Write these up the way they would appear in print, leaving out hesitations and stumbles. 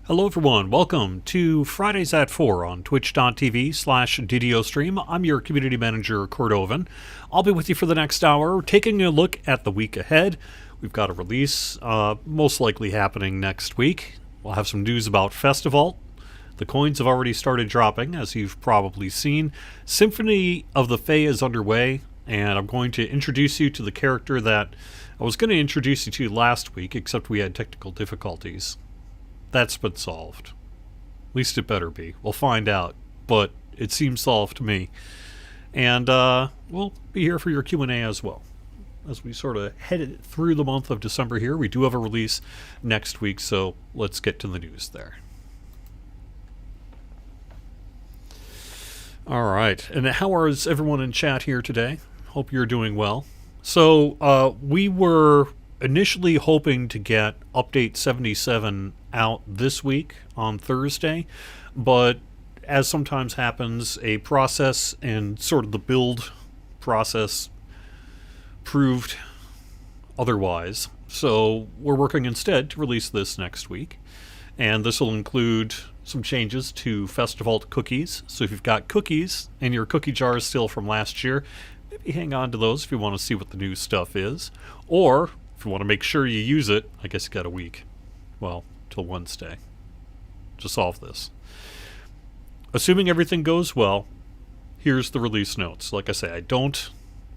Hello everyone, welcome to Fridays at 4 on twitch.tv/DDOstream. I'm your community manager, Cordovan. I'll be with you for the next hour, taking a look at the week ahead. We've got a release most likely happening next week. We'll have some news about Festival. The coins have already started dropping, as you've probably seen. Symphony of the Fae is underway, and I'm going to introduce you to the character that I was going to introduce you to last week, except we had technical difficulties. That's been solved. At least it better be. We'll find out, but it seems solved to me. And we'll be here for your Q&A as well. As we sort of head through the month of December here, we do have a release next week, so let's get to the news there. All right, and how is everyone in chat here today? Hope you're doing well. So we were initially hoping to get Update 77 out this week on Thursday, but as sometimes happens, a process and sort of the build process proved otherwise. So we're working instead to release this next week, and this will include some changes to Festival cookies. So if you've got cookies and your cookie jar is still from last year, maybe hang on to those if you want to see what the new stuff is, or if you want to make sure you use it, I guess you got a week. Well, till Wednesday to solve this. Assuming everything goes well, here's the release notes. Like I say,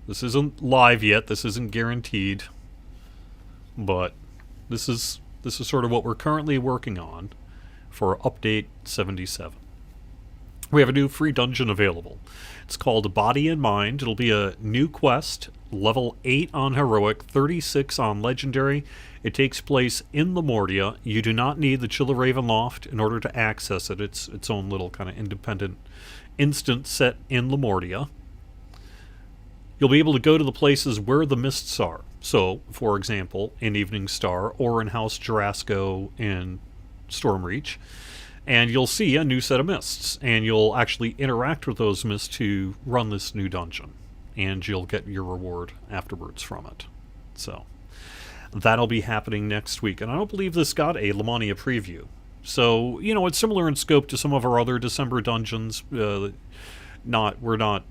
this isn't live yet, this isn't guaranteed, but this is sort of what we're currently working on for Update 77. We have a new free dungeon available. It's called Body and Mind. It'll be a new quest, level 8 on Heroic, 36 on Legendary. It takes place in Lamortia. You do not need the Chill of Ravenloft in order to access it. It's its own little kind of independent instance set in Lamortia. You'll be able to go to the places where the mists are. So, for example, in Evening Star or in House Jarasco in Stormreach. And you'll see a new set of mists, and you'll actually interact with those mists to run this new dungeon, and you'll get your reward afterwards from it. So that'll be happening next week, and I don't believe this got a Lamania preview. So, it's similar in scope to some of our other December dungeons. We're not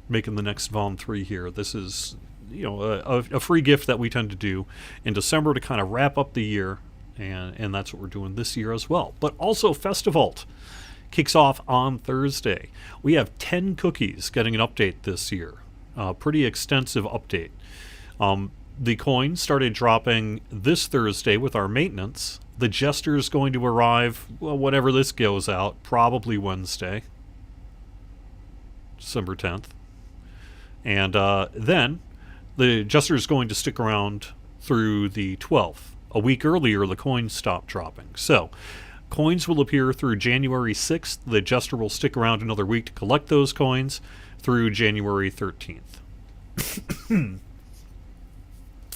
making the next Von 3 here. This is, a free gift that we tend to do in December to kind of wrap up the year. And that's what we're doing this year as well. But also, Festival kicks off on Thursday. We have 10 cookies getting an update this year. Pretty extensive update. The coins started dropping this Thursday with our maintenance. The Jester is going to arrive, whenever this goes out, probably Wednesday, December 10th. And then the Jester is going to stick around through the 12th. A week earlier, the coins stopped dropping. So, coins will appear through January 6th. The Jester will stick around another week to collect those coins through January 13th.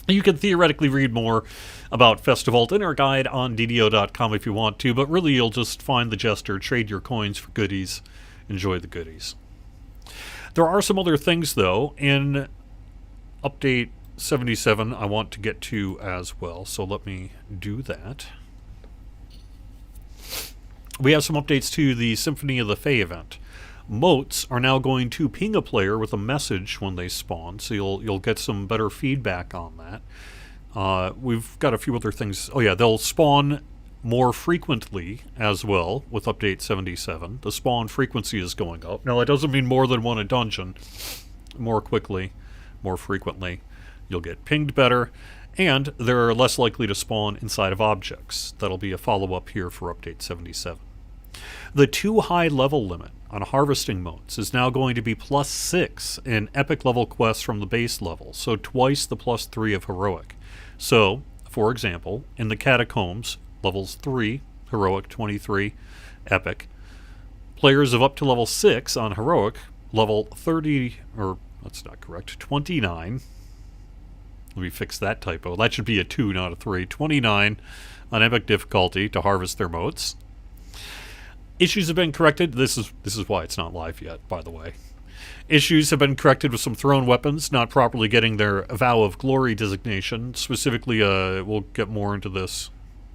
You can theoretically read more about Festival in our guide on DDO.com if you want to, but really you'll just find the Jester, trade your coins for goodies, enjoy the goodies. There are some other things, though, in Update 77 I want to get to as well, so let me do that. We have some updates to the Symphony of the Fae event. Motes are now going to ping a player with a message when they spawn, so you'll get some better feedback on that. We've got a few other things. Oh yeah, they'll spawn more frequently as well with Update 77. The spawn frequency is going up. Now that doesn't mean more than one a dungeon. More quickly, more frequently. You'll get pinged better, and they're less likely to spawn inside of objects. That'll be a follow-up here for Update 77. The too high level limit on harvesting motes is now going to be +6 in epic level quests from the base level, so twice the +3 of heroic. So, for example, in the catacombs, levels 3, heroic 23, epic, players of up to level 6 on heroic, level 30, or that's not correct, 29. Let me fix that typo. That should be a 2, not a 3. 29 on epic difficulty to harvest their motes. Issues have been corrected. This is why it's not live yet, by the way. Issues have been corrected with some thrown weapons not properly getting their Vow of Glory designation. Specifically, we'll get more into this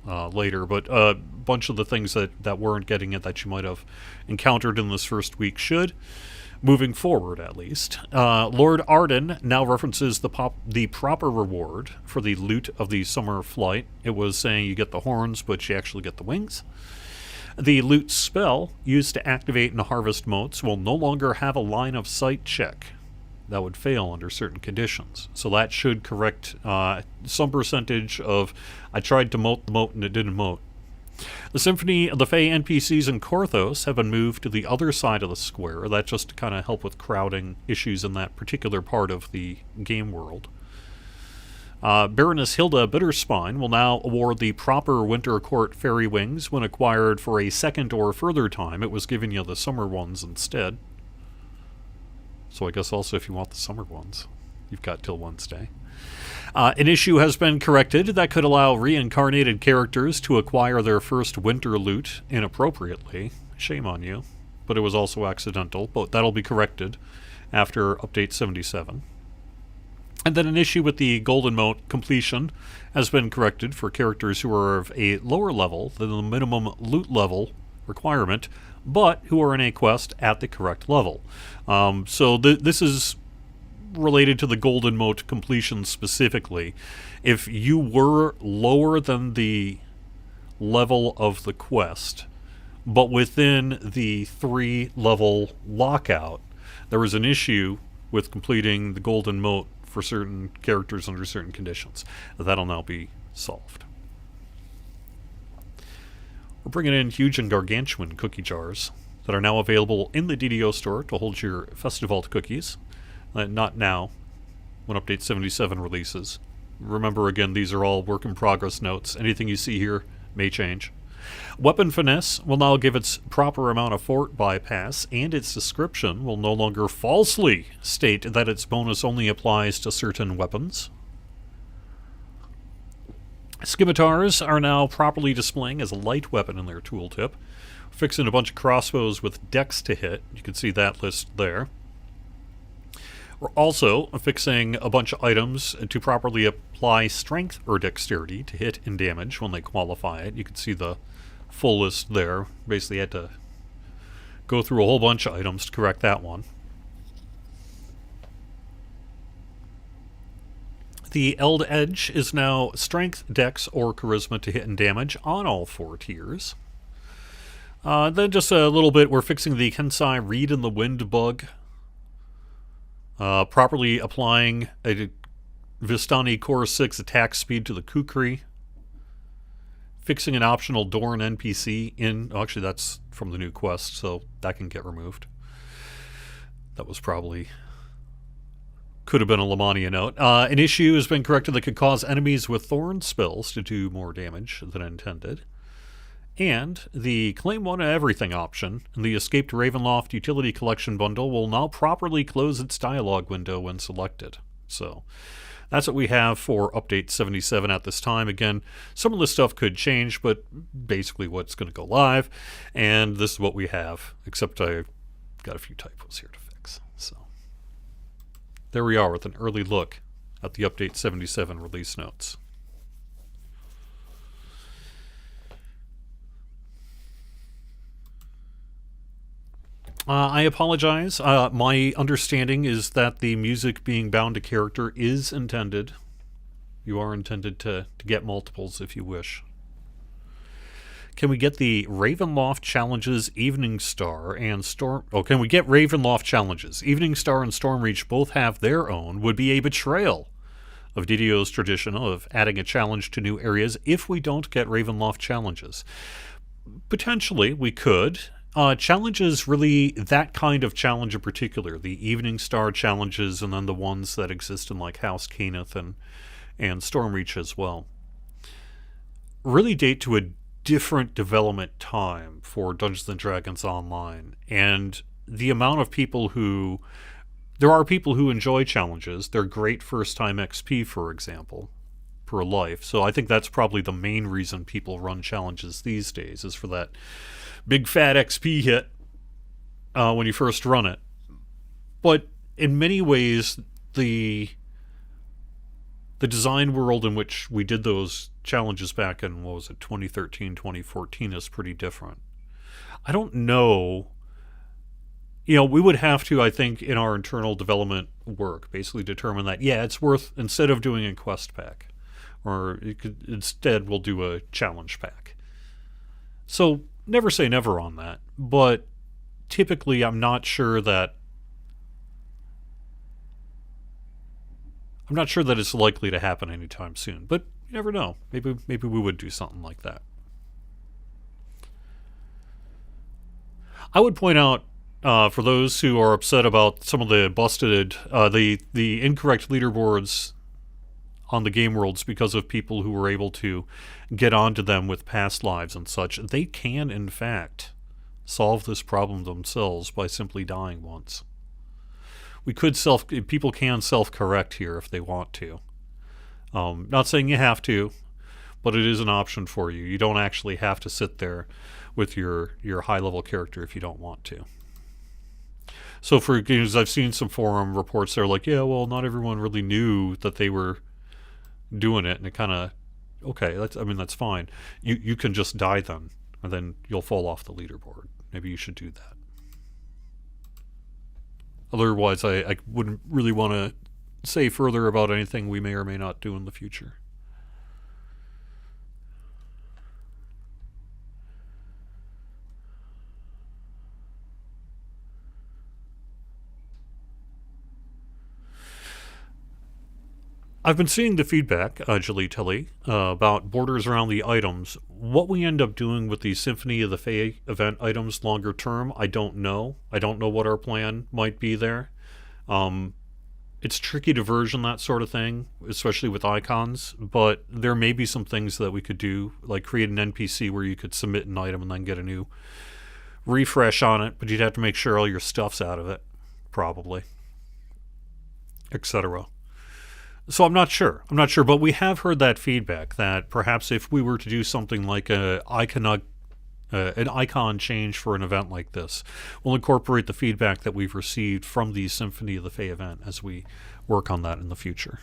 later, but a bunch of the things that weren't getting it that you might have encountered in this first week should, moving forward at least. Lord Arden now references the proper reward for the loot of the summer flight. It was saying you get the horns, but you actually get the wings. The loot spell used to activate and harvest motes will no longer have a line of sight check. That would fail under certain conditions. So that should correct some percentage of, I tried to mote the mote and it didn't mote. The Symphony of the Fae NPCs in Korthos have been moved to the other side of the square. That just to kind of help with crowding issues in that particular part of the game world. Baroness Hilda Bitterspine will now award the proper Winter Court fairy wings when acquired for a second or further time. It was giving you the summer ones instead. So I guess also if you want the summer ones, you've got till Wednesday. An issue has been corrected that could allow reincarnated characters to acquire their first winter loot inappropriately. Shame on you. But it was also accidental. But that'll be corrected after Update 77. And then an issue with the Golden Mote completion has been corrected for characters who are of a lower level than the minimum loot level requirement, but who are in a quest at the correct level. So this is related to the Golden Mote completion specifically. If you were lower than the level of the quest, but within the 3-level lockout, there was an issue with completing the Golden Mote for certain characters under certain conditions. That'll now be solved. We're bringing in huge and gargantuan cookie jars that are now available in the DDO store to hold your Festivalt cookies. Not now, when Update 77 releases. Remember, again, these are all work in progress notes. Anything you see here may change. Weapon Finesse will now give its proper amount of fort bypass, and its description will no longer falsely state that its bonus only applies to certain weapons. Scimitars are now properly displaying as a light weapon in their tooltip. Fixing a bunch of crossbows with dex to hit. You can see that list there. We're also fixing a bunch of items to properly apply strength or dexterity to hit and damage when they qualify it. You can see the full list there. Basically had to go through a whole bunch of items to correct that one. The Eld Edge is now strength, dex, or charisma to hit and damage on all 4 tiers. Then just a little bit, we're fixing the Kensai Reed in the Wind bug. Properly applying a Vistani Core 6 attack speed to the Kukri. Fixing an optional Dorn NPC in... Oh, actually, that's from the new quest, so that can get removed. That was probably... Could have been a Lamania note. An issue has been corrected that could cause enemies with thorn spells to do more damage than intended. And the Claim One of Everything option in the Escaped Ravenloft Utility Collection bundle will now properly close its dialogue window when selected. So that's what we have for Update 77 at this time. Again, some of the stuff could change, but basically what's going to go live. And this is what we have, except I've got a few typos here to fix. So there we are with an early look at the Update 77 release notes. I apologize. My understanding is that the music being bound to character is intended. You are intended to get multiples if you wish. Can we get the Ravenloft Challenges Evening Star and Storm... Oh, can we get Ravenloft Challenges? Evening Star and Stormreach both have their own. Would be a betrayal of DDO's tradition of adding a challenge to new areas if we don't get Ravenloft Challenges. Potentially, we could... challenges, really, that kind of challenge in particular, the Evening Star challenges and then the ones that exist in like House Cannith and Stormreach as well, really date to a different development time for Dungeons & Dragons Online. And the amount of people who... There are people who enjoy challenges. They're great first-time XP, for example, per life. So I think that's probably the main reason people run challenges these days, is for that big fat XP hit when you first run it. But in many ways, the the design world in which we did those challenges back in, what was it, 2013, 2014 is pretty different. I don't know. We would have to, I think, in our internal development work, basically determine that, yeah, it's worth, instead of doing a quest pack, or instead we'll do a challenge pack. So never say never on that, but typically I'm not sure that it's likely to happen anytime soon. But you never know. Maybe we would do something like that. I would point out, for those who are upset about some of the busted, the incorrect leaderboards on the game worlds because of people who were able to get onto them with past lives and such, they can, in fact, solve this problem themselves by simply dying once. People can self-correct here if they want to. Not saying you have to, but it is an option for you. You don't actually have to sit there with your high-level character if you don't want to. So for games, I've seen some forum reports that are like, yeah, well, not everyone really knew that they were doing it, and it kind of, okay, that's fine. You can just die then, and then you'll fall off the leaderboard. Maybe you should do that. Otherwise, I wouldn't really want to say further about anything we may or may not do in the future. I've been seeing the feedback, Jali, about borders around the items. What we end up doing with the Symphony of the Fae event items longer term, I don't know. I don't know what our plan might be there. It's tricky to version that sort of thing, especially with icons, but there may be some things that we could do, like create an NPC where you could submit an item and then get a new refresh on it, but you'd have to make sure all your stuff's out of it, probably, etc. So I'm not sure, but we have heard that feedback that perhaps if we were to do something like an icon change for an event like this, we'll incorporate the feedback that we've received from the Symphony of the Fae event as we work on that in the future.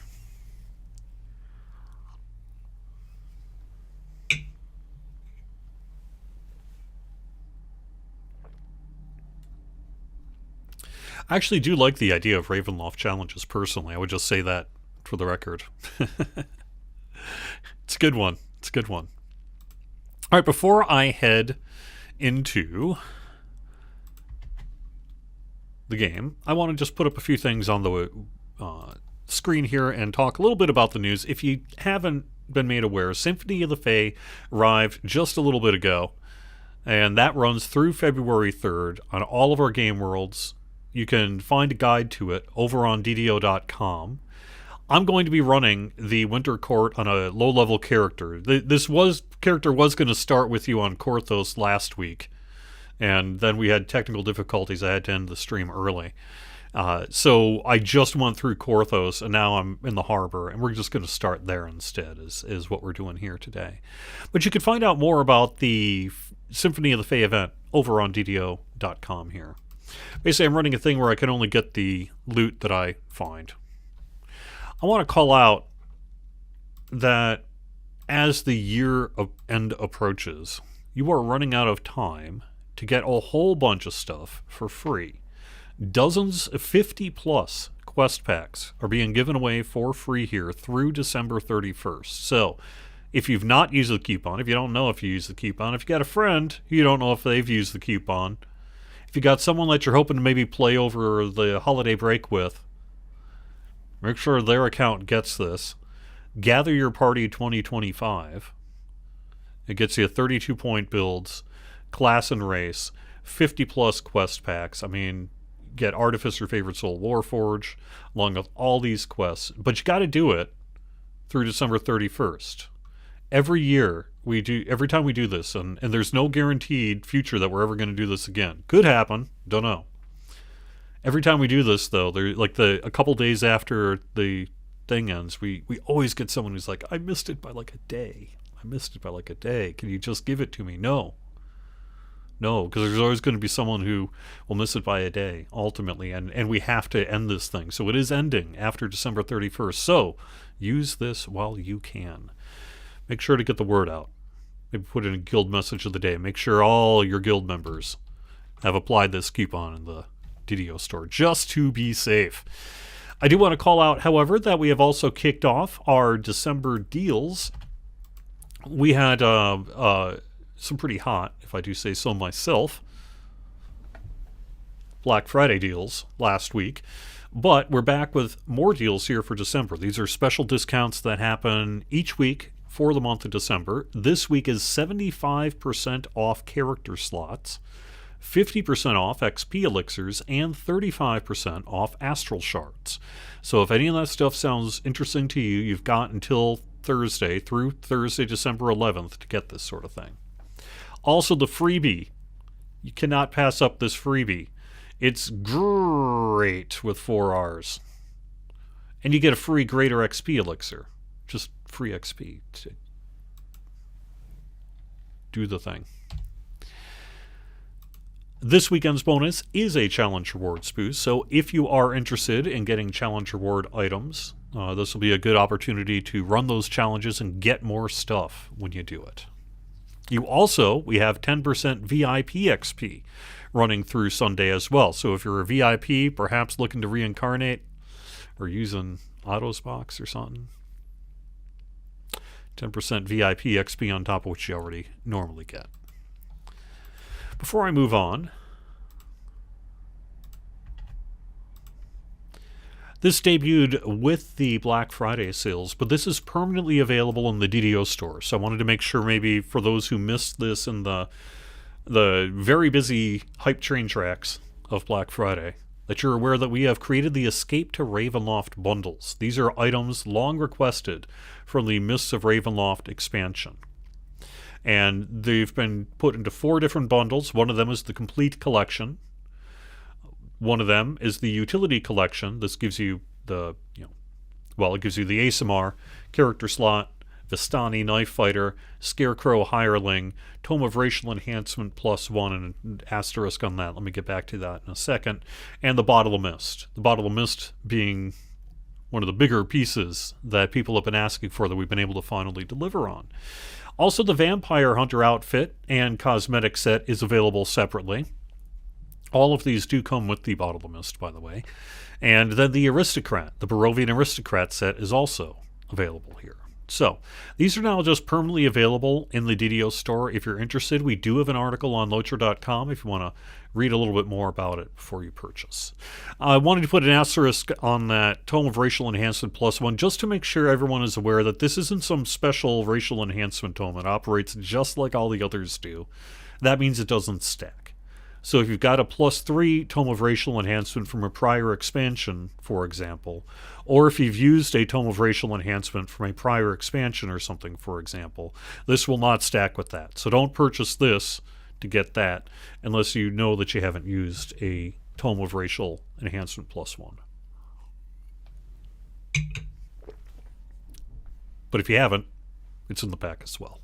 I actually do like the idea of Ravenloft challenges personally. I would just say that for the record. It's a good one. All right, before I head into the game, I want to just put up a few things on the screen here and talk a little bit about the news. If you haven't been made aware, Symphony of the Fae arrived just a little bit ago, and that runs through February 3rd on all of our game worlds. You can find a guide to it over on DDO.com. I'm going to be running the Winter Court on a low-level character. This character was going to start with you on Korthos last week, and then we had technical difficulties. I had to end the stream early. So I just went through Korthos, and now I'm in the harbor, and we're just going to start there instead, is what we're doing here today. But you can find out more about the Symphony of the Fae event over on DDO.com here. Basically, I'm running a thing where I can only get the loot that I find. I want to call out that as the year end approaches, you are running out of time to get a whole bunch of stuff for free. Dozens of 50-plus quest packs are being given away for free here through December 31st. So, if you've not used the coupon, if you don't know if you used the coupon, if you got a friend you don't know if they've used the coupon, if you got someone that you're hoping to maybe play over the holiday break with, make sure their account gets this. Gather Your Party 2025. It gets you 32-point builds, class and race, 50-plus quest packs. I mean, get Artificer Favorite Soul Warforge, along with all these quests. But you got to do it through December 31st. Every time we do this, and there's no guaranteed future that we're ever going to do this again. Could happen, don't know. Every time we do this, though, a couple days after the thing ends, we always get someone who's like, I missed it by like a day. Can you just give it to me? No. No, because there's always going to be someone who will miss it by a day, ultimately, and we have to end this thing. So it is ending after December 31st. So use this while you can. Make sure to get the word out. Maybe put in a guild message of the day. Make sure all your guild members have applied this coupon in the DDO store, just to be safe. I do want to call out, however, that we have also kicked off our December deals. We had some pretty hot, if I do say so myself, Black Friday deals last week. But we're back with more deals here for December. These are special discounts that happen each week for the month of December. This week is 75% off character slots, 50% off XP elixirs, and 35% off astral shards. So if any of that stuff sounds interesting to you, you've got until Thursday, through Thursday, December 11th, to get this sort of thing. Also, the freebie. You cannot pass up this freebie. It's great with 4 Rs. And you get a free greater XP elixir. Just free XP. Do the thing. This weekend's bonus is a challenge rewards boost, so if you are interested in getting challenge reward items, this will be a good opportunity to run those challenges and get more stuff when you do it. We have 10% VIP XP running through Sunday as well. So if you're a VIP, perhaps looking to reincarnate or using Otto's box or something, 10% VIP XP on top of what you already normally get. Before I move on, this debuted with the Black Friday sales, but this is permanently available in the DDO store. So I wanted to make sure, maybe for those who missed this in the very busy hype train tracks of Black Friday, that you're aware that we have created the Escape to Ravenloft bundles. These are items long requested from the Mists of Ravenloft expansion. And they've been put into 4 different bundles. One of them is the Complete Collection. One of them is the Utility Collection. This gives you it gives you the ASMR, Character Slot, Vistani Knife Fighter, Scarecrow Hireling, Tome of Racial Enhancement +1, and an asterisk on that. Let me get back to that in a second. And the Bottle of Mist. The Bottle of Mist being one of the bigger pieces that people have been asking for that we've been able to finally deliver on. Also, the Vampire Hunter outfit and cosmetic set is available separately. All of these do come with the Bottle of Mist, by the way. And then the Aristocrat, the Barovian Aristocrat set, is also available here. So, these are now just permanently available in the DDO store. If you're interested, we do have an article on Lotra.com if you want to read a little bit more about it before you purchase. I wanted to put an asterisk on that Tome of Racial Enhancement +1 just to make sure everyone is aware that this isn't some special racial enhancement tome. It operates just like all the others do. That means it doesn't stack. So if you've got a +3 Tome of Racial Enhancement from a prior expansion, for example, or if you've used a Tome of Racial Enhancement from a prior expansion or something, for example, this will not stack with that. So don't purchase this to get that unless you know that you haven't used a Tome of Racial Enhancement +1. But if you haven't, it's in the pack as well.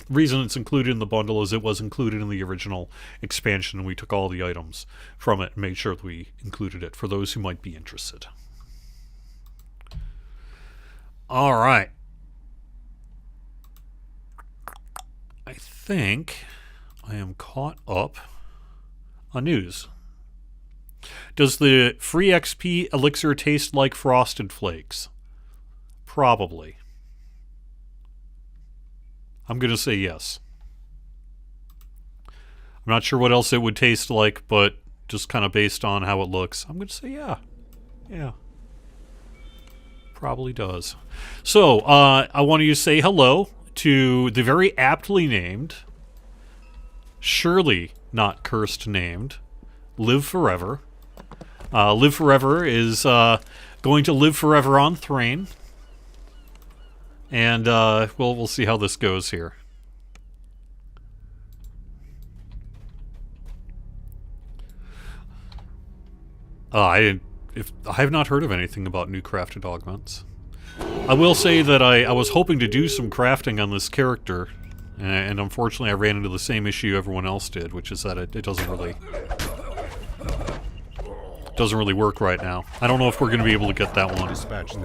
The reason it's included in the bundle is it was included in the original expansion, and we took all the items from it and made sure that we included it for those who might be interested. All right. I think I am caught up on news. Does the free XP elixir taste like Frosted Flakes? Probably. I'm going to say yes. I'm not sure what else it would taste like, but just kind of based on how it looks, I'm going to say yeah. Yeah. Probably does. So, I want you to say hello to the very aptly named, surely not cursed named, Liveforever. Liveforever is going to live forever on Thrain. And we'll see how this goes here. I have not heard of anything about new crafted augments. I will say that I was hoping to do some crafting on this character And unfortunately I ran into the same issue everyone else did, which is that it doesn't really work right now. I don't know if we're going to be able to get that one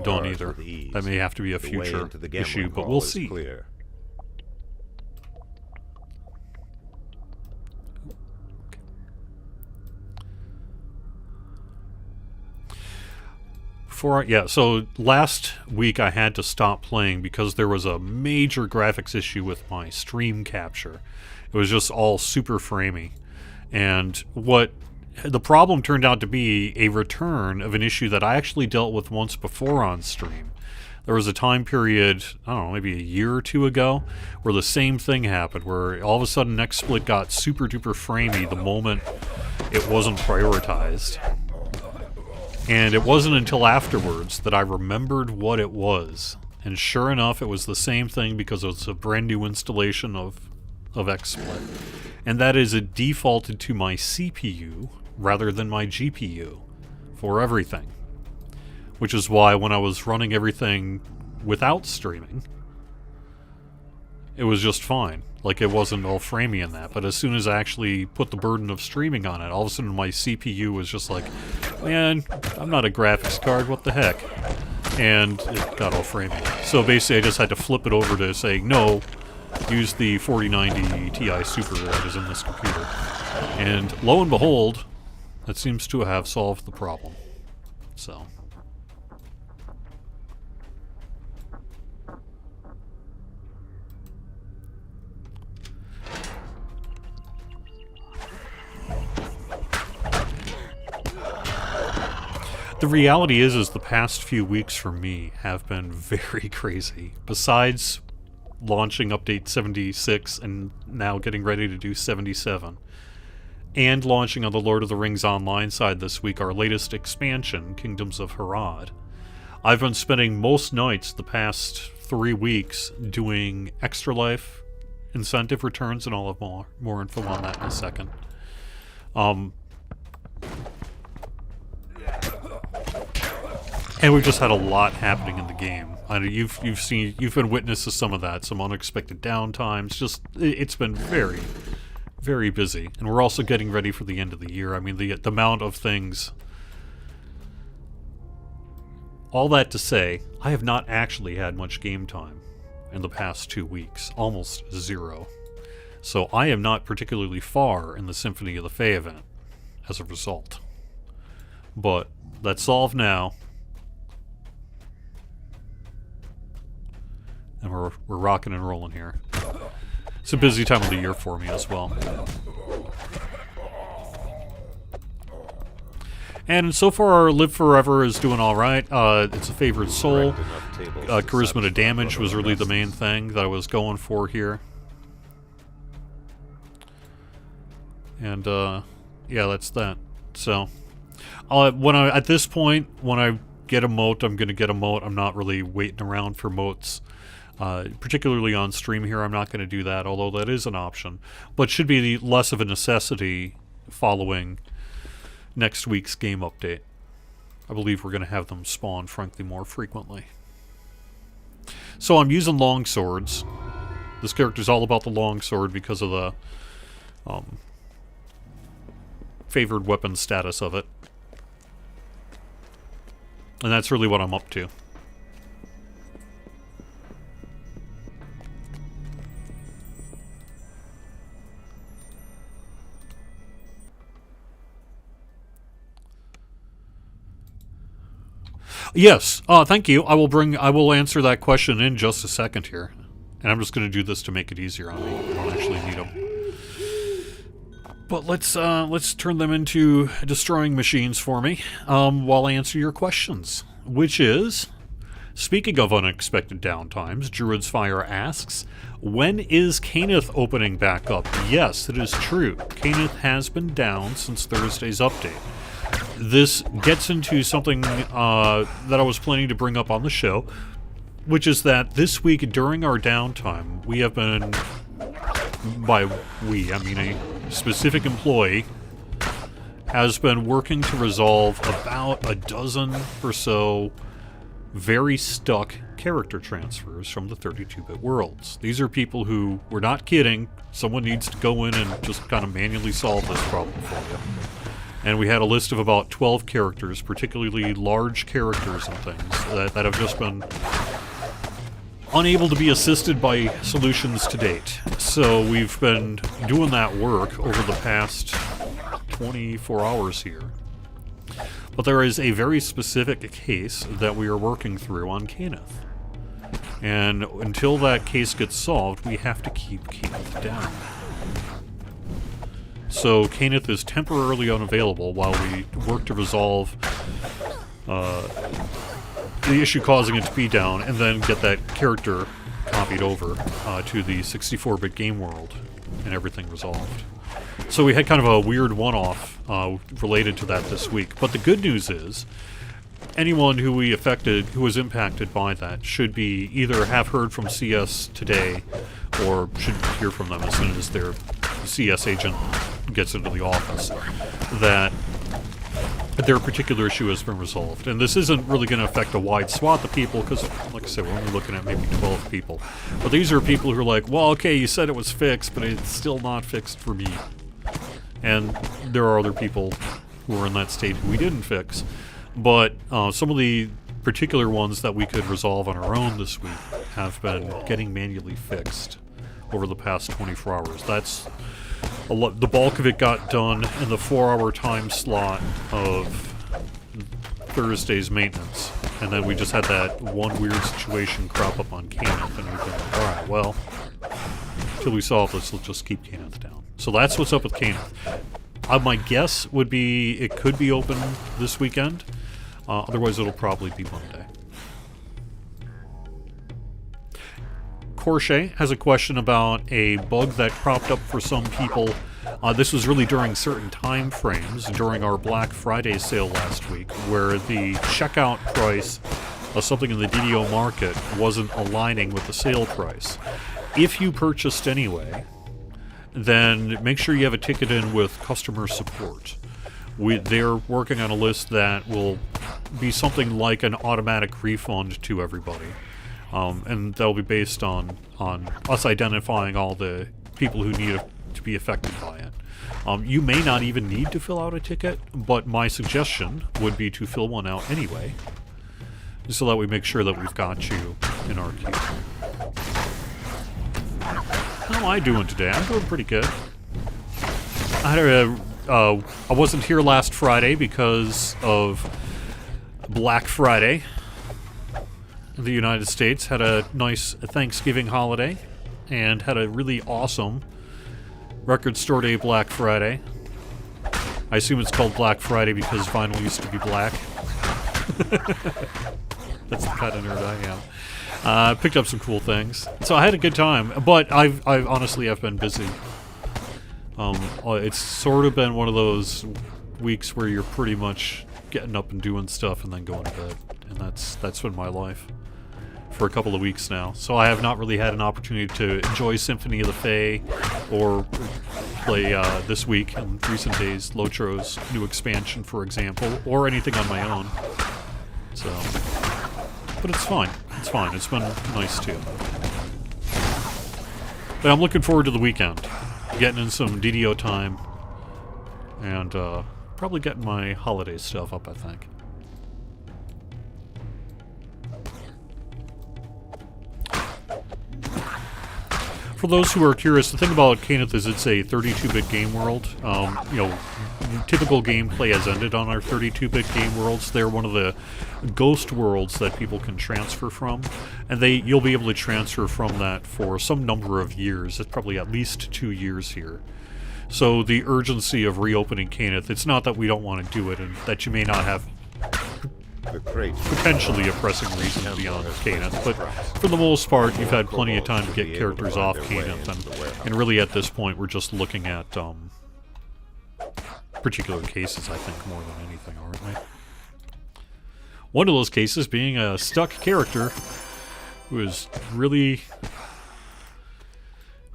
done either. That may have to be a future issue, but we'll see. So last week I had to stop playing because there was a major graphics issue with my stream capture. It was just all super framey. And what the problem turned out to be a return of an issue that I actually dealt with once before on stream. There was a time period, I don't know, maybe a year or two ago, where the same thing happened, where all of a sudden XSplit got super duper framey the moment it wasn't prioritized. And it wasn't until afterwards that I remembered what it was. And sure enough, it was the same thing because it was a brand new installation of XSplit. And that is it defaulted to my CPU rather than my GPU for everything. Which is why when I was running everything without streaming, it was just fine. Like, it wasn't all framey in that. But as soon as I actually put the burden of streaming on it, all of a sudden my CPU was just like, man, I'm not a graphics card, what the heck? And it got all framey. So basically I just had to flip it over to saying, no, use the 4090 Ti Super that is in this computer. And lo and behold, that seems to have solved the problem. So... the reality is the past few weeks for me have been very crazy. Besides launching update 76 and now getting ready to do 77, and launching on the Lord of the Rings Online side this week our latest expansion, Kingdoms of Harad, I've been spending most nights the past 3 weeks doing Extra Life incentive returns, and I'll have more info on that in a second. And we've just had a lot happening in the game. I know you've been witness to some of that, some unexpected downtimes. It's been very, very busy, and we're also getting ready for the end of the year. I mean, the amount of things. All that to say, I have not actually had much game time in the past 2 weeks, almost zero. So I am not particularly far in the Symphony of the Fae event as a result. But that's solved now. And we're rocking and rolling here. It's a busy time of the year for me as well. And so far, Liveforever is doing alright. It's a favorite soul. Charisma to damage was really the main thing that I was going for here. And, yeah, that's that. So, at this point, when I get a Mote, I'm going to get a Mote. I'm not really waiting around for Motes. Particularly on stream here, I'm not going to do that, although that is an option. But should be less of a necessity following next week's game update. I believe we're going to have them spawn, frankly, more frequently. So I'm using longswords. This character's all about the longsword because of the favored weapon status of it. And that's really what I'm up to. Yes, thank you. I will answer that question in just a second here. And I'm just going to do this to make it easier on me. I don't actually need them. But let's turn them into destroying machines for me while I answer your questions. Which is, speaking of unexpected downtimes, Druid's Fire asks, when is Caneth opening back up? Yes, it is true. Caneth has been down since Thursday's update. This gets into something that I was planning to bring up on the show, which is that this week during our downtime, we have been, by we, I mean a specific employee, has been working to resolve about a dozen or so very stuck character transfers from the 32-bit worlds. These are people who, we're not kidding, someone needs to go in and just kind of manually solve this problem for you. And we had a list of about 12 characters, particularly large characters and things, that have just been unable to be assisted by solutions to date. So we've been doing that work over the past 24 hours here. But there is a very specific case that we are working through on Kenneth. And until that case gets solved, we have to keep Kenneth down. So Kenneth is temporarily unavailable while we work to resolve the issue causing it to be down, and then get that character copied over to the 64-bit game world and everything resolved. So we had kind of a weird one-off related to that this week. But the good news is, anyone who was impacted by that should be either have heard from CS today, or should hear from them as soon as their CS agent gets into the office, that their particular issue has been resolved. And this isn't really going to affect a wide swath of people, because, like I said, we're only looking at maybe 12 people. But these are people who are like, well, okay, you said it was fixed, but it's still not fixed for me. And there are other people who are in that state who we didn't fix. But some of the particular ones that we could resolve on our own this week have been getting manually fixed over the past 24 hours. That's a lot. The bulk of it got done in the 4-hour time slot of Thursday's maintenance. And then we just had that one weird situation crop up on Kenneth, and we've been like, alright, well, until we solve this, let's just keep Kenneth down. So that's what's up with Kenneth. My guess would be it could be open this weekend. Otherwise, it'll probably be Monday. Corche has a question about a bug that cropped up for some people. This was really during certain time frames during our Black Friday sale last week, where the checkout price of something in the DDO market wasn't aligning with the sale price. If you purchased anyway, then make sure you have a ticket in with customer support. They're working on a list that will be something like an automatic refund to everybody. And that'll be based on us identifying all the people who need to be affected by it. You may not even need to fill out a ticket, but my suggestion would be to fill one out anyway, so that we make sure that we've got you in our queue. How am I doing today? I'm doing pretty good. I wasn't here last Friday because of Black Friday. The United States had a nice Thanksgiving holiday and had a really awesome Record Store Day Black Friday. I assume it's called Black Friday because vinyl used to be black. That's the kind of nerd I am. Picked up some cool things. So I had a good time, but I honestly have been busy. It's sort of been one of those weeks where you're pretty much getting up and doing stuff and then going to bed. And that's been my life for a couple of weeks now. So I have not really had an opportunity to enjoy Symphony of the Fae or play this week in recent days Lotro's new expansion, for example, or anything on my own. So, but it's fine. It's fine. It's been nice too. But I'm looking forward to the weekend, getting in some DDO time, and probably getting my holiday stuff up, I think. For those who are curious, the thing about Kenneth is it's a 32-bit game world. Typical gameplay has ended on our 32-bit game worlds. They're one of the ghost worlds that people can transfer from, and you'll be able to transfer from that for some number of years. It's probably at least 2 years here. So the urgency of reopening Kenneth, it's not that we don't want to do it, and that you may not have potentially a pressing reason beyond Kenneth, but for the most part, you've had plenty of time to get characters off Kenneth, and really at this point, we're just looking at particular cases, I think, more than anything, aren't we? One of those cases being a stuck character who is really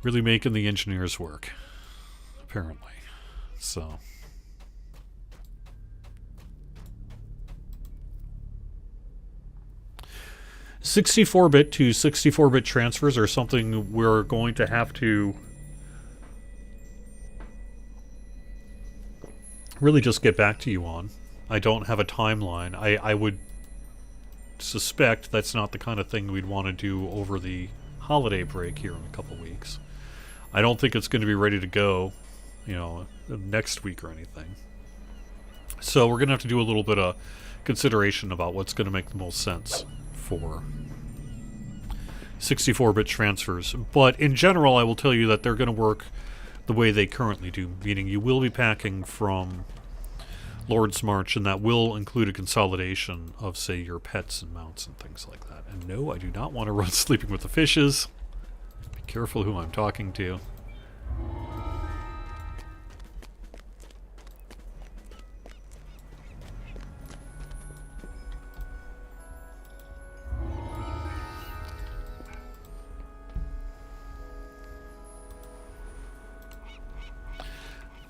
making the engineers work, apparently. So 64-bit to 64-bit transfers are something we're going to have to really just get back to you on. I don't have a timeline. I would suspect that's not the kind of thing we'd want to do over the holiday break here in a couple weeks. I don't think it's going to be ready to go, next week or anything. So we're going to have to do a little bit of consideration about what's going to make the most sense for 64-bit transfers. But in general, I will tell you that they're going to work the way they currently do, meaning you will be packing from Lord's March, and that will include a consolidation of, say, your pets and mounts and things like that. And no, I do not want to run Sleeping with the Fishes. Be careful who I'm talking to.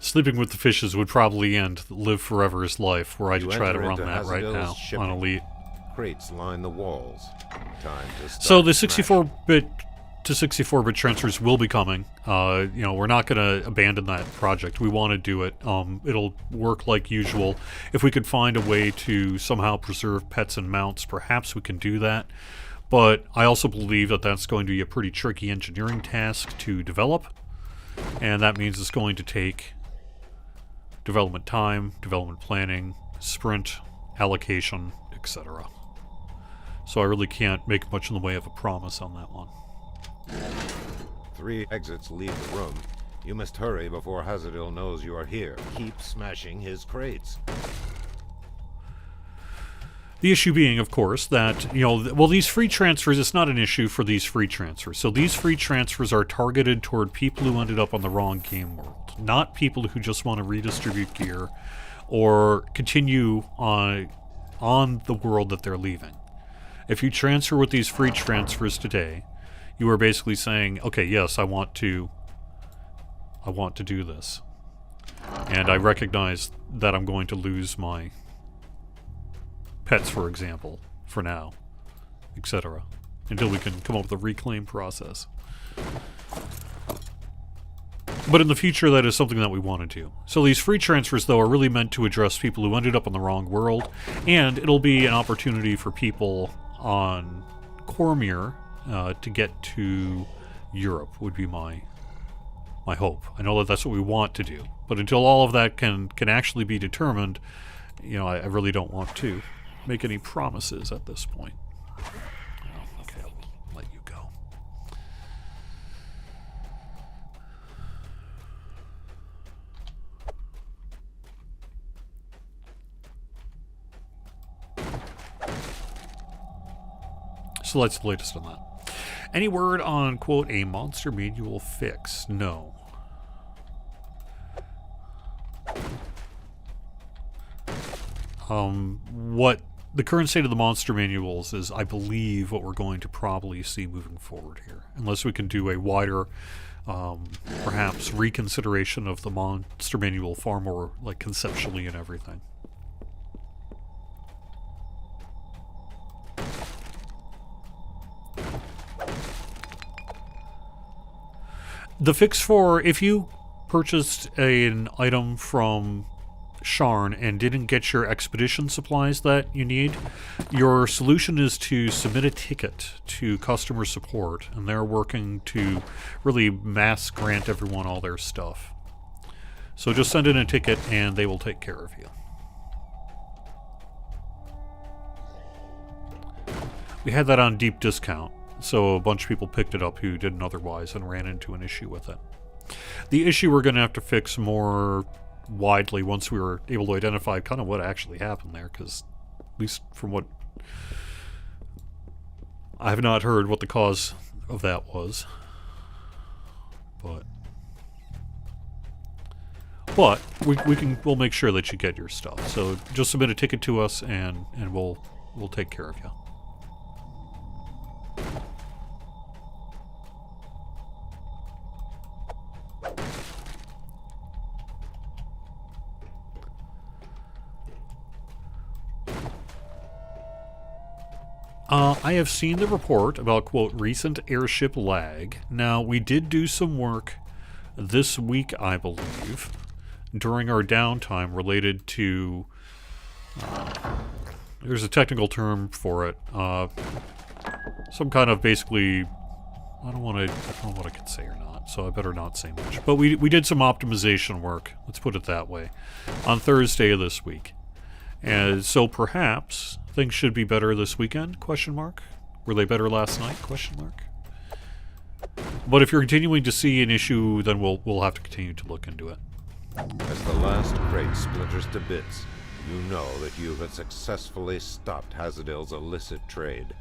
Sleeping with the Fishes would probably end Liveforever's life, were I to try to run that right now on Elite. Crates line the walls. Time to start. So the 64-bit to 64-bit transfers will be coming. We're not going to abandon that project. We want to do it. It'll work like usual. If we could find a way to somehow preserve pets and mounts, perhaps we can do that. But I also believe that that's going to be a pretty tricky engineering task to develop. And that means it's going to take development time, development planning, sprint, allocation, etc. So I really can't make much in the way of a promise on that one. 3 exits leave the room. You must hurry before Hazardil knows you are here. Keep smashing his crates. The issue being, of course, that, these free transfers, it's not an issue for these free transfers. So these free transfers are targeted toward people who ended up on the wrong game world, not people who just want to redistribute gear or continue on the world that they're leaving. If you transfer with these free transfers today, you are basically saying, okay, yes, I want to do this. And I recognize that I'm going to lose my pets, for example, for now, etc., until we can come up with a reclaim process. But in the future, that is something that we want to do. So these free transfers, though, are really meant to address people who ended up on the wrong world, and it'll be an opportunity for people on Cormier to get to Europe, would be my hope. I know that that's what we want to do, but until all of that can actually be determined, I really don't want to make any promises at this point. Okay, I'll let you go. So that's the latest on that. Any word on, quote, a monster manual fix? No. What the current state of the monster manuals is, I believe, what we're going to probably see moving forward here. Unless we can do a wider, perhaps, reconsideration of the monster manual far more, like, conceptually and everything. The fix for, if you purchased an item from Sharn and didn't get your expedition supplies that you need, your solution is to submit a ticket to customer support, and they're working to really mass grant everyone all their stuff. So just send in a ticket and they will take care of you. We had that on deep discount, so a bunch of people picked it up who didn't otherwise and ran into an issue with it. The issue we're going to have to fix more widely once we were able to identify kind of what actually happened there, because at least from what I have not heard what the cause of that was, but we'll make sure that you get your stuff. So just submit a ticket to us and we'll take care of you. I have seen the report about, quote, recent airship lag. Now, we did do some work this week, I believe, during our downtime related to... there's a technical term for it. Some kind of basically... I don't know what I can say or not, so I better not say much. But we did some optimization work, let's put it that way, on Thursday of this week. And so perhaps things should be better this weekend, question mark? Were they better last night, question mark? But if you're continuing to see an issue, then we'll have to continue to look into it. As the last crate splinters to bits, you know that you have successfully stopped Hazadil's illicit trade.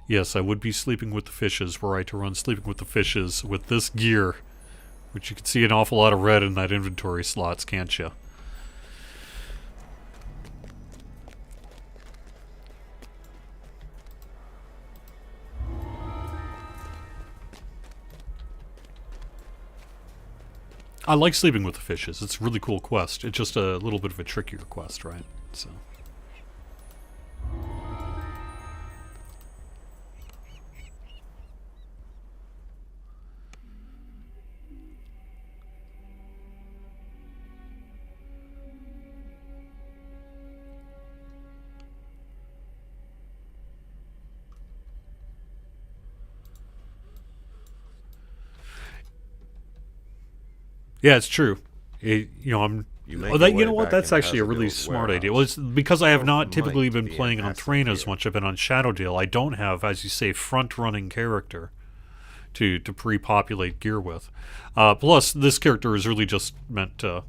Yes, I would be sleeping with the fishes were I to run sleeping with the fishes with this gear. Which you can see an awful lot of red in that inventory slots, can't you? I like sleeping with the fishes. It's a really cool quest. It's just a little bit of a trickier quest, right? So... yeah, it's true. You know, You know what? That's actually a really smart idea. Well, it's because I have not typically been playing on Thrain as much. I've been on Shadowdale. I don't have, as you say, front-running character to pre-populate gear with. Plus, this character is really just meant to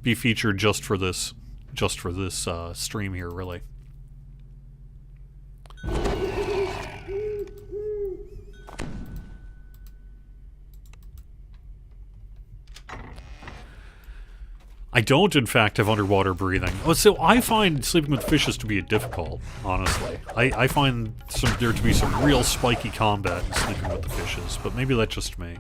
be featured just for this stream here, really. I don't, in fact, have underwater breathing. Oh, so I find sleeping with fishes to be difficult, honestly. I find there to be some real spiky combat in sleeping with the fishes, but maybe that's just me.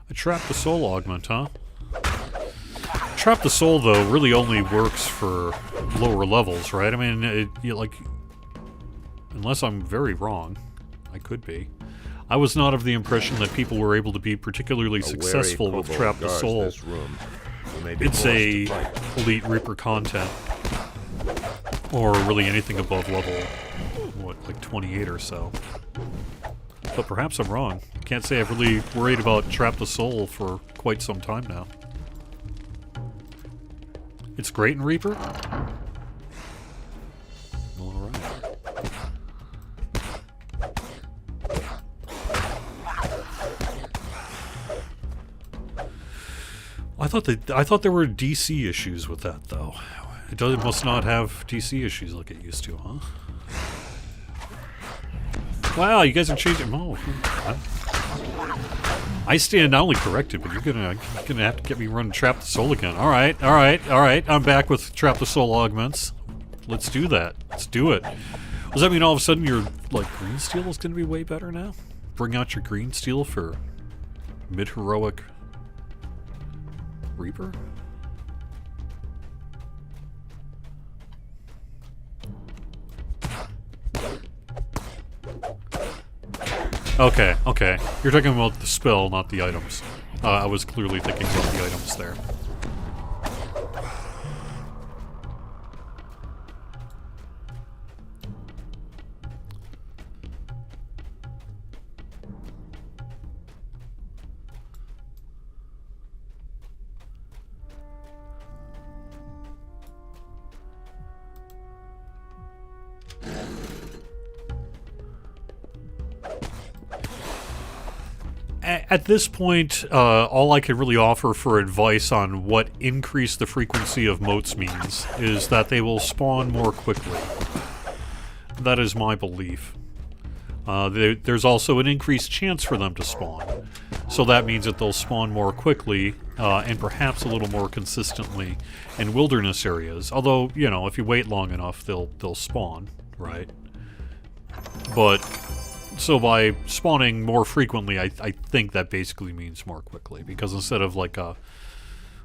I trapped the soul augment, huh? Trap the soul, though, really only works for lower levels, right? I mean, unless I'm very wrong. I could be. I was not of the impression that people were able to be particularly successful with Trap the Soul. It's a Elite Reaper content. Or really anything above level, what, like 28 or so. But perhaps I'm wrong. Can't say I've really worried about Trap the Soul for quite some time now. It's great in Reaper? Alright. I thought there were DC issues with that, though. It must not have DC issues like it used to, huh? Wow, you guys are changing. Oh, I stand not only corrected, but you're gonna have to get me running Trap the Soul again. All right. I'm back with Trap the Soul augments. Let's do that. Let's do it. Does that mean all of a sudden your green steel is gonna be way better now? Bring out your green steel for mid-heroic Reaper? Okay. You're talking about the spell, not the items. I was clearly thinking about the items there. At this point, all I can really offer for advice on what increase the frequency of motes means is that they will spawn more quickly. That is my belief. There's also an increased chance for them to spawn. So that means that they'll spawn more quickly and perhaps a little more consistently in wilderness areas. Although, you know, if you wait long enough, they'll spawn, right? But so by spawning more frequently, I think that basically means more quickly, because instead of like a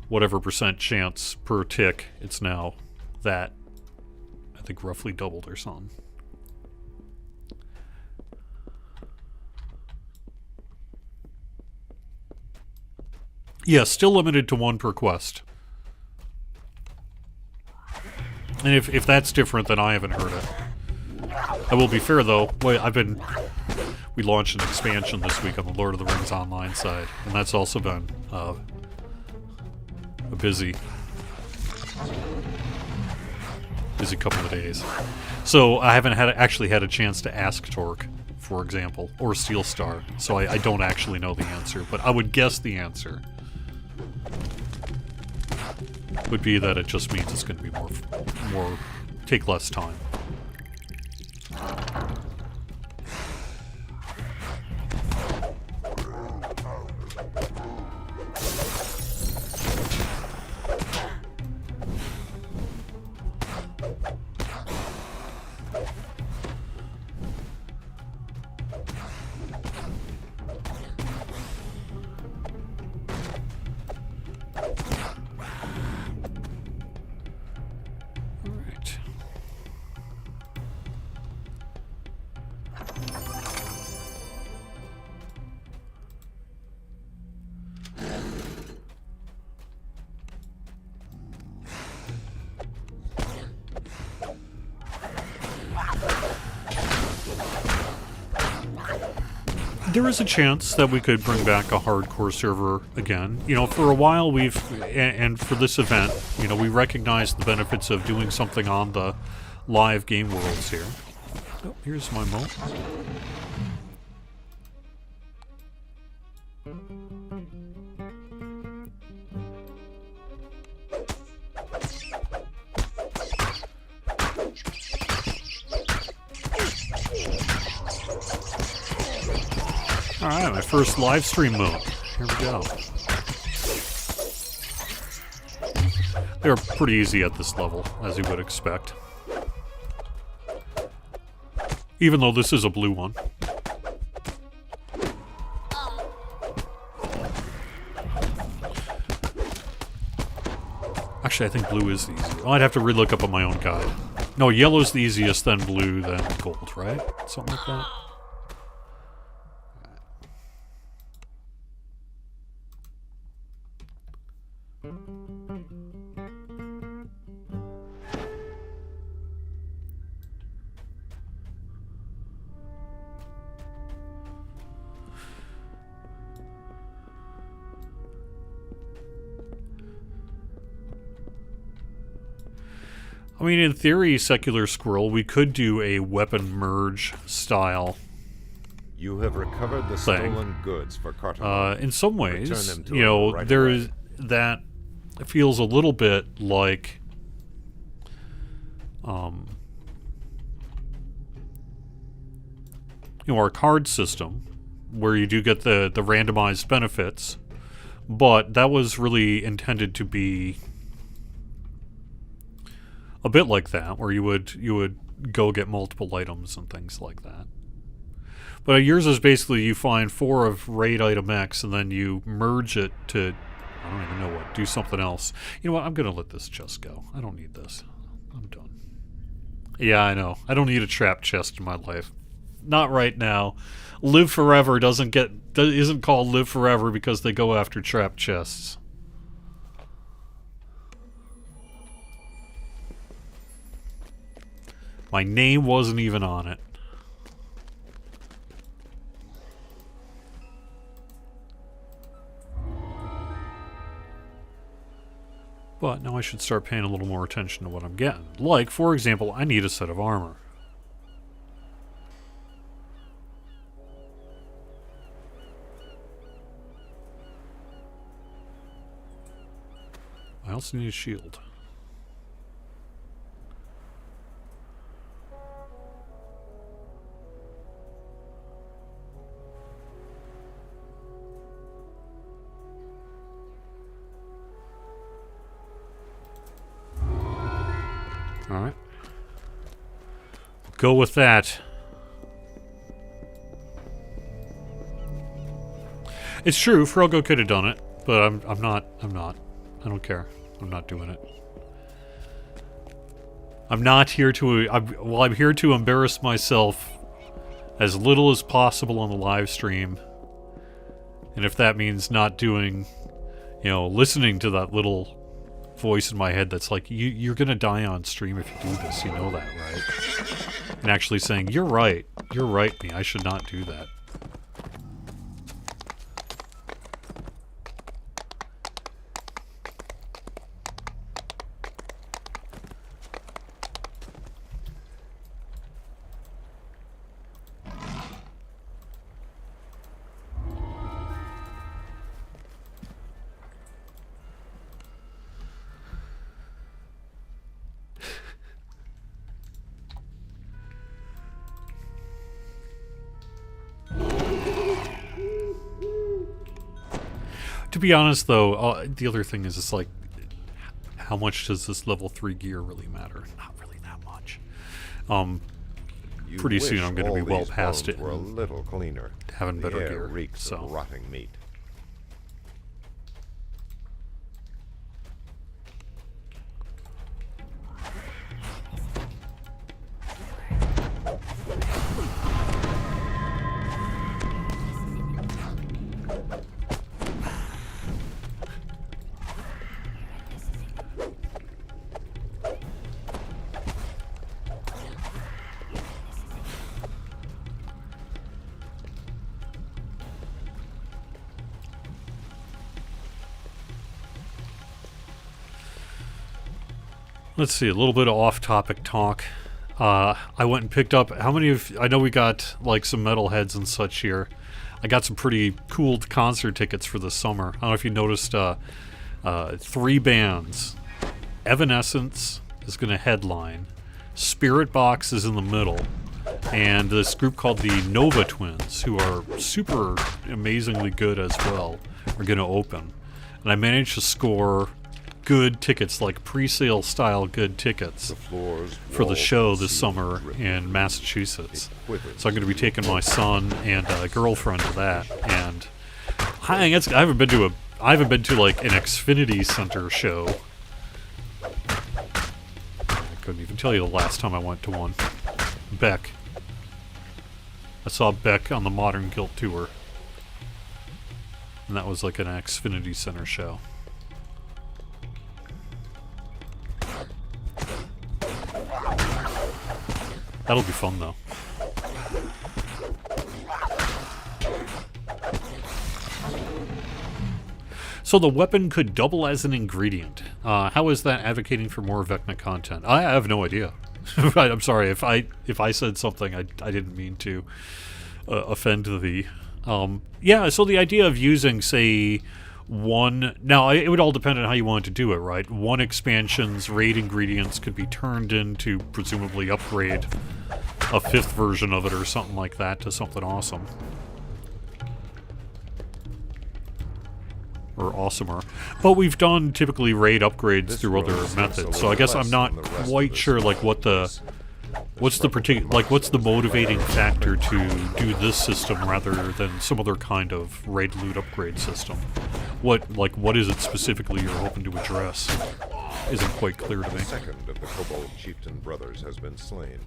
whatever percent chance per tick, it's now that, I think, roughly doubled or something. Yeah, still limited to 1 per quest. And if that's different, then I haven't heard it. I will be fair, though. We launched an expansion this week on the Lord of the Rings Online side, and that's also been a busy couple of days. So I haven't actually had a chance to ask Torque, for example, or Steel Star, so I don't actually know the answer, but I would guess the answer would be that it just means it's going to be more take less time. There is a chance that we could bring back a hardcore server again. You know, for a while and for this event, you know, we recognize the benefits of doing something on the live game worlds here. Oh, here's my Mote. Alright, my first live stream mode. Here we go. They're pretty easy at this level, as you would expect. Even though this is a blue one. Actually, I think blue is the easiest. Oh, I'd have to relook up on my own guide. No, yellow's the easiest, then blue, then gold, right? Something like that. I mean, in theory, Secular Squirrel, we could do a weapon merge style. You have recovered the stolen goods for Carter. In some ways, you know, right there's away. That feels a little bit like, you know, our card system, where you do get the randomized benefits, but that was really intended to be a bit like that, where you would go get multiple items and things like that. But yours is basically you find 4 of raid item X and then you merge it to, I don't even know what, do something else. You know what, I'm going to let this chest go. I don't need this. I'm done. Yeah, I know. I don't need a trap chest in my life. Not right now. Liveforever isn't called Liveforever because they go after trap chests. My name wasn't even on it. But now I should start paying a little more attention to what I'm getting. Like, for example, I need a set of armor. I also need a shield. Go with that. It's true, Frogo could have done it, but I'm not. I don't care. I'm not doing it. I'm not here to... I'm here to embarrass myself as little as possible on the live stream. And if that means not doing, listening to that little voice in my head that's like, you're gonna die on stream if you do this, you know that, right? And actually saying, you're right, me, I should not do that. To be honest, though, the other thing is, it's like, how much does this level 3 gear really matter? Not really that much. Pretty soon I'm going to be well past it. Were a little cleaner. Having better gear. Reeks so. of rotting meat. Let's see, a little bit of off-topic talk. I went and picked up... How many of... I know we got, like, some metalheads and such here. I got some pretty cool concert tickets for the summer. I don't know if you noticed 3 bands. Evanescence is going to headline. Spirit Box is in the middle. And this group called the Nova Twins, who are super amazingly good as well, are going to open. And I managed to score... good tickets, like pre-sale style good tickets for the show this summer in Massachusetts. So I'm going to be taking my son and girlfriend to that, and I haven't been to like an Xfinity Center show. I couldn't even tell you the last time I went to one. Beck. I saw Beck on the Modern Guilt tour, and that was like an Xfinity Center show. That'll be fun, though. So the weapon could double as an ingredient. How is that advocating for more Vecna content? I have no idea. I'm sorry if I said something I didn't mean to offend thee. Yeah. So the idea of using, say, one... Now, it would all depend on how you wanted to do it, right? One expansion's raid ingredients could be turned into, presumably, upgrade a 5th version of it or something like that to something awesome. Or awesomer. But we've done, typically, raid upgrades through other methods, so I guess I'm not quite sure, like, what's the motivating factor to do this system rather than some other kind of raid loot upgrade system? What is it specifically you're hoping to address? Isn't quite clear to me. The second of the Kobold Chieftain brothers has been slain.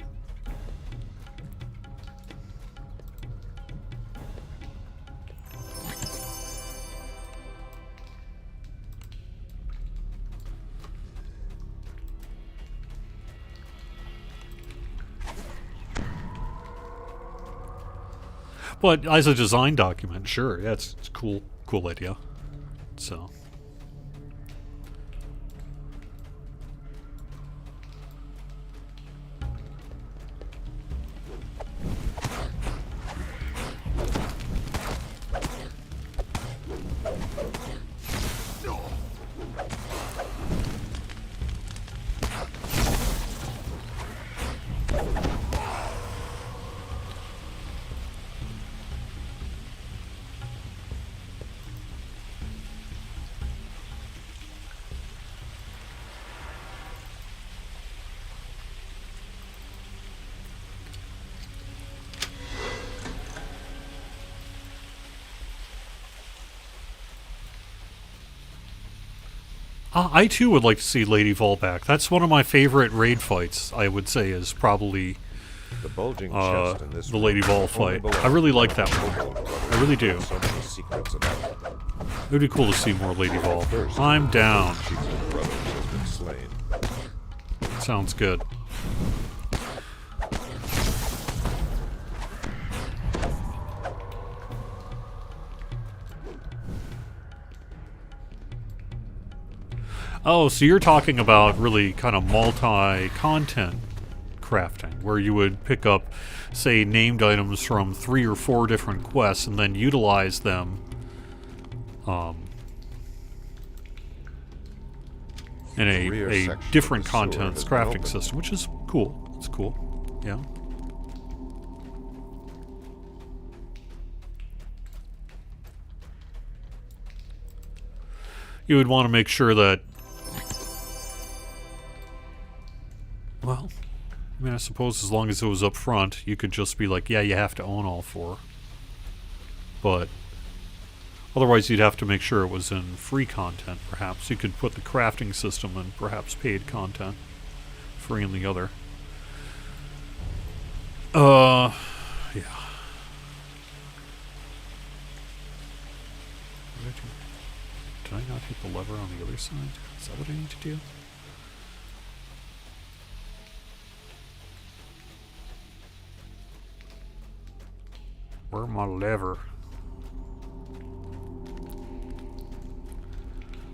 But as a design document, sure, yeah, it's a cool idea. So. I too would like to see Lady Vol back. That's one of my favorite raid fights, I would say, is probably The bulging chest in this the Lady room Vol only fight. belongs I really to like the that one. Kobold brothers. I really do. So many secrets about them. It would be cool to see more Lady Vol. First, I'm down. Chief of the brothers has been slain. Sounds good. Oh, so you're talking about really kind of multi-content crafting, where you would pick up, say, named items from 3 or 4 different quests and then utilize them in a different content's crafting system, which is cool. It's cool. Yeah. You would want to make sure that, well, I mean, I suppose as long as it was up front, you could just be like, yeah, you have to own all 4. But otherwise, you'd have to make sure it was in free content, perhaps. You could put the crafting system in perhaps paid content, free in the other. Yeah. Did I not hit the lever on the other side? Is that what I need to do? Where's my lever?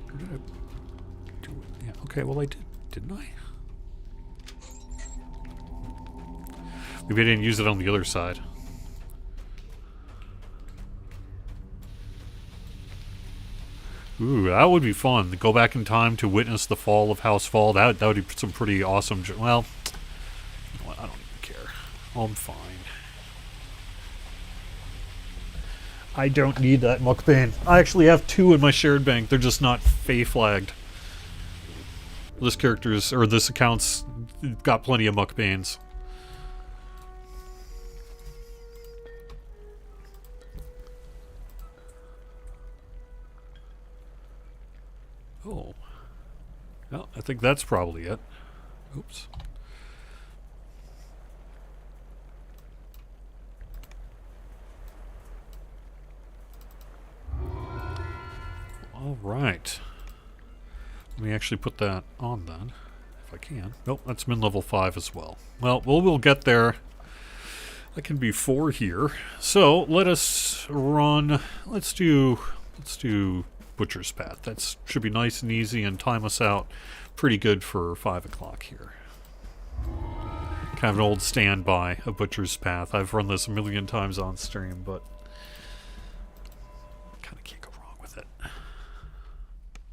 Where did I do it? Yeah, okay, well I did, didn't I? Maybe I didn't use it on the other side. Ooh, that would be fun. Go back in time to witness the fall of House Fall. That would be some pretty awesome. Well, you know what? I don't even care. I'm fine. I don't need that mukbang. I actually have 2 in my shared bank. They're just not Fey flagged. This character's or this account's got plenty of mukbangs. Oh. Well, I think that's probably it. Oops. All right. Let me actually put that on then, if I can. Nope, that's mid-level 5 as well. Well, we'll get there. That can be 4 here. So let us run. Let's do Butcher's Path. That should be nice and easy and time us out pretty good for 5 o'clock here. Kind of an old standby of Butcher's Path. I've run this a million times on stream, but kind of can't go wrong with it.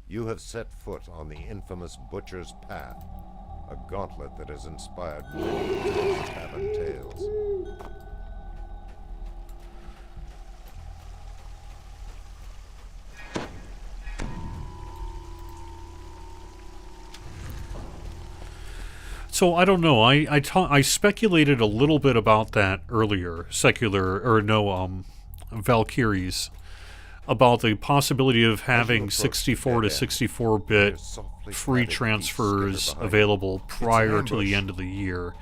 You have set foot on the infamous Butcher's Path, a gauntlet that has inspired many tavern tales. So I don't know. I speculated a little bit about that earlier. Valkyries, about the possibility of having 64 to 64-bit free transfers available prior to the end of the year.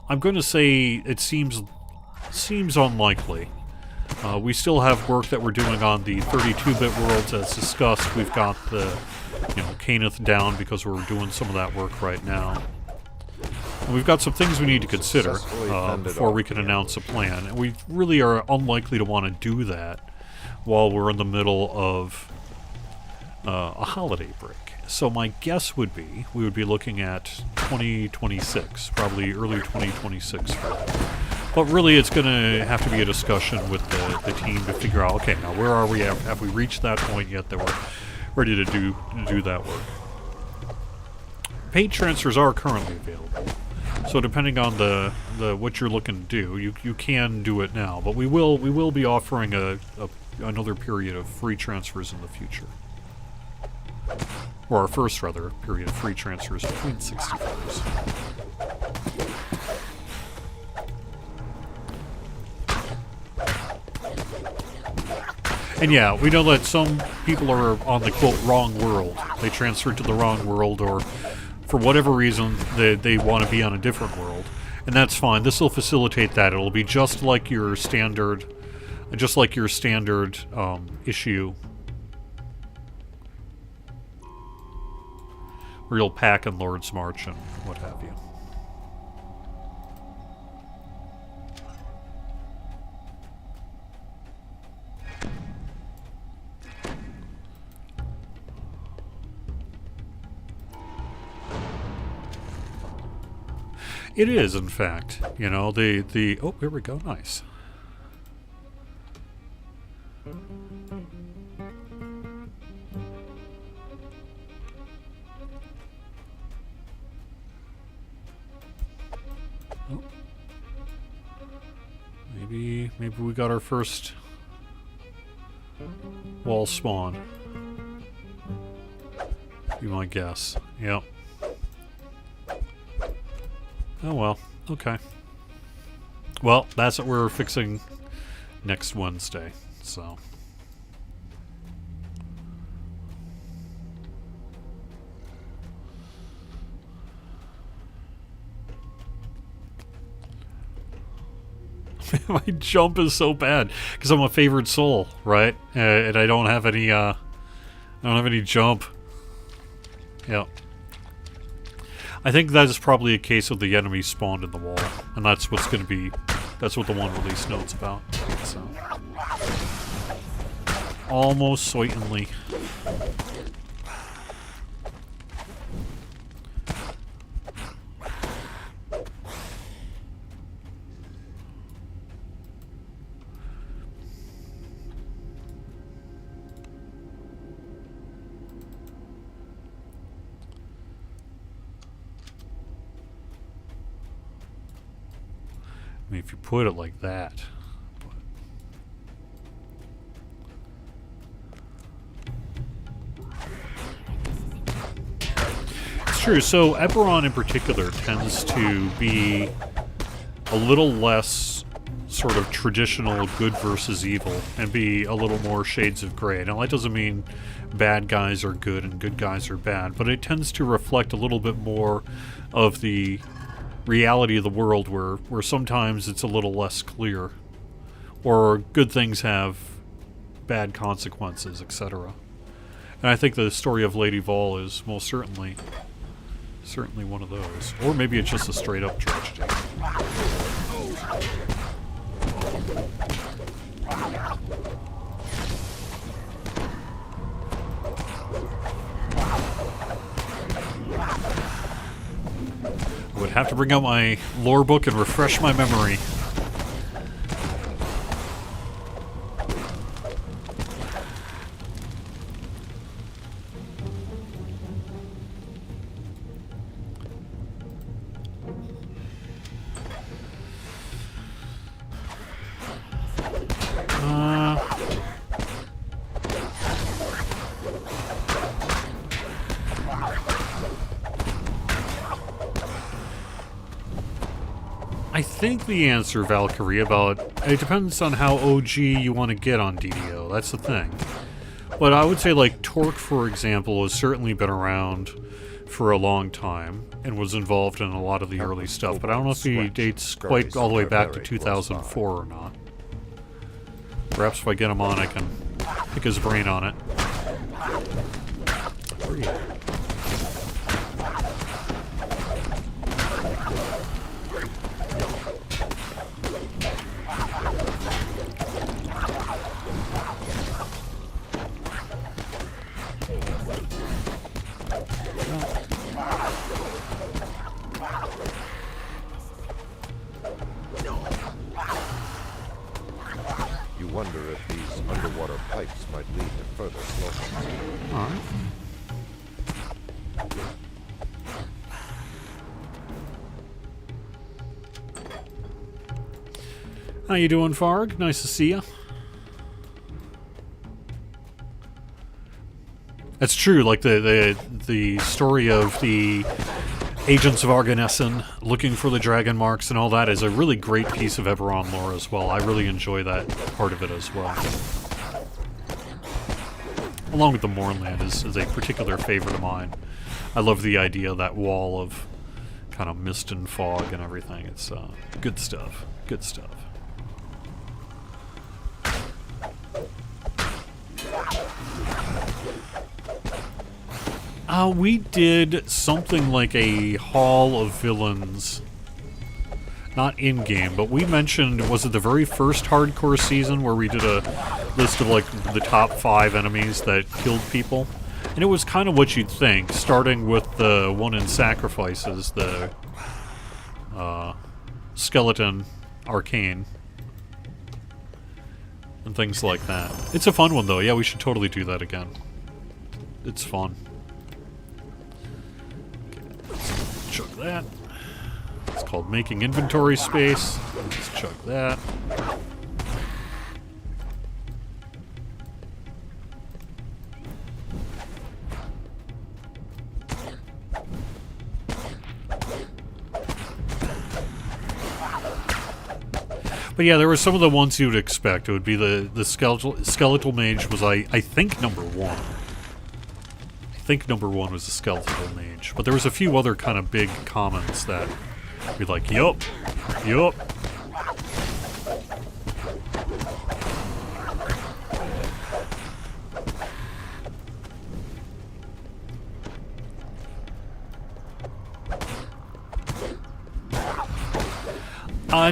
I'm going to say it seems unlikely. We still have work that we're doing on the 32-bit worlds, as discussed. We've got the, Caneth down because we're doing some of that work right now. And we've got some things we need to consider before we can announce a plan. And we really are unlikely to want to do that while we're in the middle of a holiday break. So my guess would be we would be looking at 2026, probably early 2026 for that. But really it's going to have to be a discussion with the team to figure out, okay, now where are we? Have we reached that point yet that we're ready to do that work? Paid transfers are currently available. So depending on the what you're looking to do, you can do it now. But we will be offering another period of free transfers in the future. Or our first, rather, period of free transfers between 64s. And yeah, we know that some people are on the quote wrong world. They transferred to the wrong world, or for whatever reason they want to be on a different world, and that's fine. This will facilitate that. It'll be just like your standard, issue, where you'll pack in Lord's March and what have you. It is, in fact. You know, the oh, here we go. Nice. Oh. Maybe we got our first wall spawn. Be my guess. Yep. Oh well, okay. Well, that's what we're fixing next Wednesday, so. My jump is so bad because I'm a favored soul, right? And I don't have any jump. Yep. I think that is probably a case of the enemy spawned in the wall, and that's what's going to be. That's what the one release note's about. So, almost certainly. I mean, if you put it like that. It's true. So Eberron in particular tends to be a little less sort of traditional good versus evil and be a little more shades of gray. Now, that doesn't mean bad guys are good and good guys are bad, but it tends to reflect a little bit more of the reality of the world where sometimes it's a little less clear, or good things have bad consequences, etc. And I think the story of Lady Vol is most certainly one of those. Or maybe it's just a straight up tragedy. I would have to bring out my lore book and refresh my memory. I think the answer, Valkyrie, about it depends on how OG you want to get on DDO. That's the thing. But I would say, like, Torque, for example, has certainly been around for a long time and was involved in a lot of the early stuff. But I don't know if he dates quite all the way back to 2004 or not. Perhaps if I get him on, I can pick his brain on it. Where are you at? Wonder if these underwater pipes might lead to further slopes. Alright. How you doing, Farg? Nice to see you. That's true, like the story of the Agents of Arganessen looking for the dragon marks and all that is a really great piece of Eberron lore as well. I really enjoy that part of it as well. along with the Moorland, is a particular favorite of mine. I love the idea of that wall of kind of mist and fog and everything. It's good stuff. Good stuff. We did something like a Hall of Villains. Not in-game, but we mentioned, was it the very first hardcore season where we did a list of like the top 5 enemies that killed people? And it was kind of what you'd think, starting with the one in Sacrifices, the Skeleton Arcane, and things like that. It's a fun one though, yeah, we should totally do that again. It's fun. Okay, chug that. It's called making inventory space. Let's chug that. But yeah, there were some of the ones you would expect. It would be the skeletal mage was I think number 1. I think number 1 was the skeletal mage. But there was a few other kind of big commons that be like, yup, yup.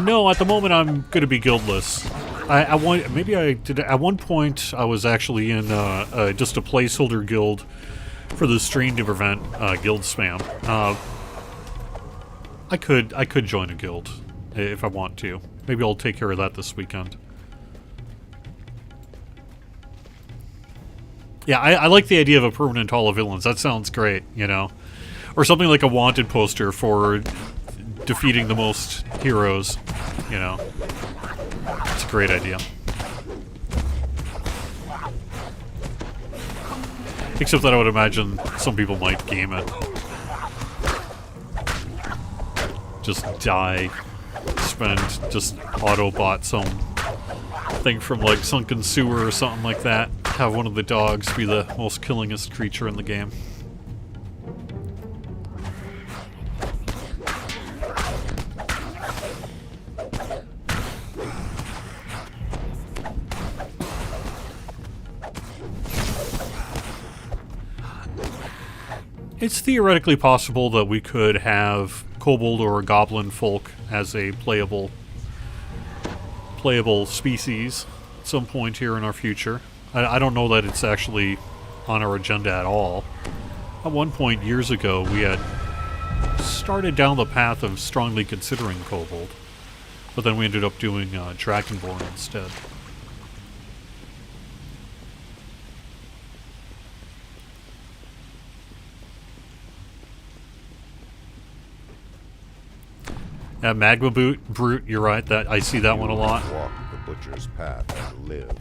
No, at the moment I'm going to be guildless. Maybe I did at one point. I was actually in just a placeholder guild for the stream to prevent guild spam. I could join a guild if I want to. Maybe I'll take care of that this weekend. Yeah, I like the idea of a permanent Hall of Villains. That sounds great, you know, or something like a wanted poster for defeating the most heroes, you know. It's a great idea. Except that I would imagine some people might game it. Just die, just auto-bot some thing from like Sunken Sewer or something like that. Have one of the dogs be the most killingest creature in the game. It's theoretically possible that we could have kobold or goblin folk as a playable species at some point here in our future. I don't know that it's actually on our agenda at all. At one point years ago, we had started down the path of strongly considering kobold, but then we ended up doing Dragonborn instead. Magma Brute, you're right. That I see that one a lot. Walked the butcher's path and lived.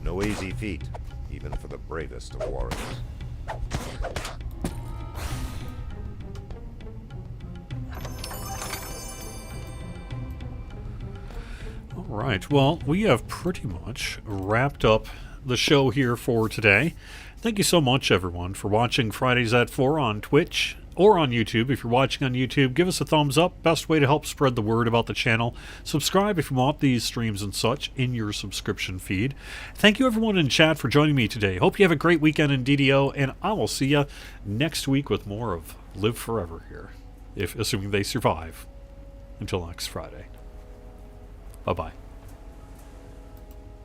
No easy feat, even for the bravest of warriors. All right. Well, we have pretty much wrapped up the show here for today. Thank you so much, everyone, for watching Fridays at 4 on Twitch or on YouTube. If you're watching on YouTube, give us a thumbs up. Best way to help spread the word about the channel. Subscribe if you want these streams and such in your subscription feed. Thank you, everyone in chat, for joining me today. Hope you have a great weekend in DDO, and I will see you next week with more of Live Forever here, assuming they survive until next Friday. Bye-bye.